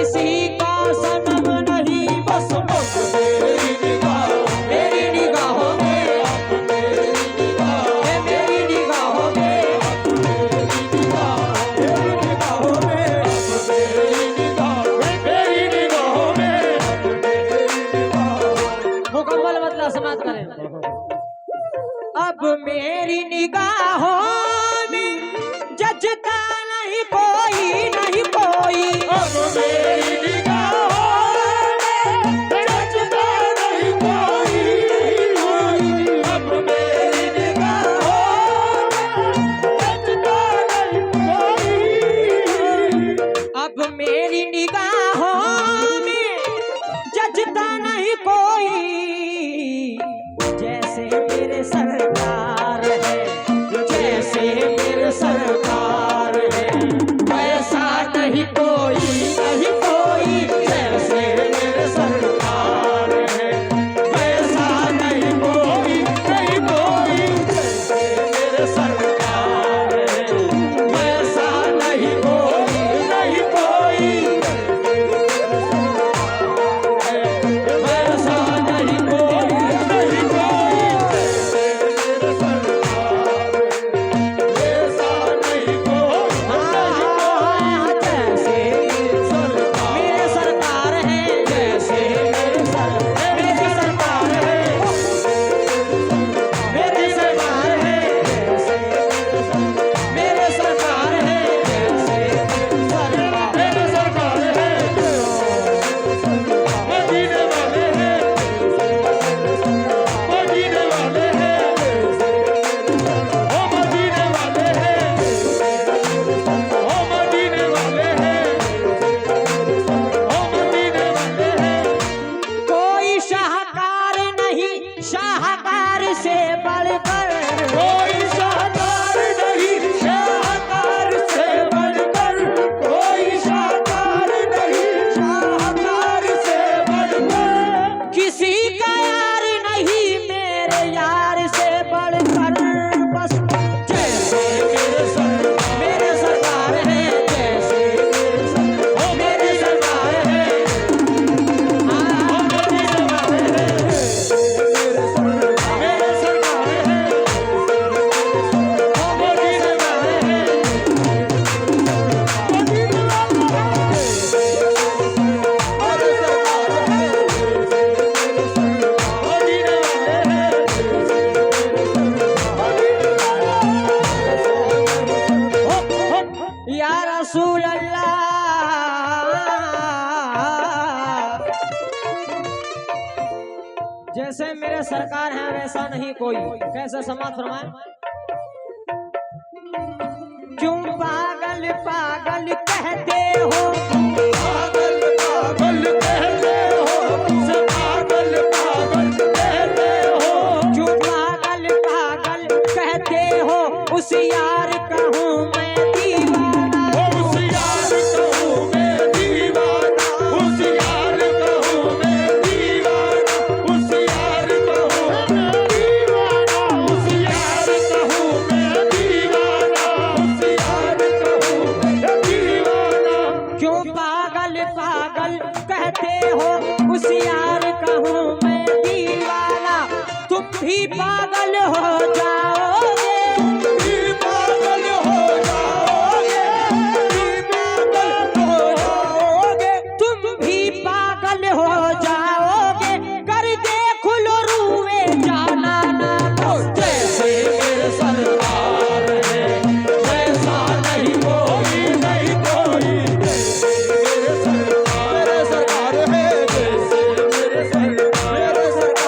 किसी का सनम नहीं बस मेरी निगाहों में, मेरी निगाहों में, मुकम्मल मतलब समाप्त करें। अब मेरी निगाहों में जचता नहीं कोई, नहीं कोई। अब मेरी निगाहों में जचता नहीं कोई, नहीं कोई। अब मेरी निगाहों में जचता नहीं कोई। अब मेरी निगाहों में जचता नहीं कोई। जैसे मेरे सरकार है, जैसे मेरे सरकार है, वैसा नहीं कोई, नहीं कोई। जैसे मेरे सरकार है, वैसा नहीं कोई, नहीं कोई। जैसे मेरे सरकार है, वैसा नहीं कोई, नहीं कोई। वैसा नहीं कोई, नहीं कोई। शाहकार से बढ़कर कोई शाहकार नहीं, शाहकार से बढ़कर कोई शाहकार नहीं, शाहकार से बढ़कर किसी का यार नहीं, मेरे यार से बढ़कर। बस जैसे मेरे सरकार है, जैसे मेरे सरकार है, या रसूल अल्लाह। जैसे मेरे सरकार है वैसा नहीं कोई। कैसे समाप्त फरमाए? क्यों पागल पागल कहते हो, पागल पागल कहते हो, सब पागल पागल कहते हो। क्यों पागल पागल कहते हो, उस यार का हूँ मैं दीवाना, उस यार का हूँ मैं दीवाना, उस यार का हूँ मैं दीवाना, उस यार का हूँ मैं दीवाना, उस यार का हूँ मैं दीवाना, उस यार का हूँ मैं दीवाना। क्यों पागल पागल कहते हो, उस यार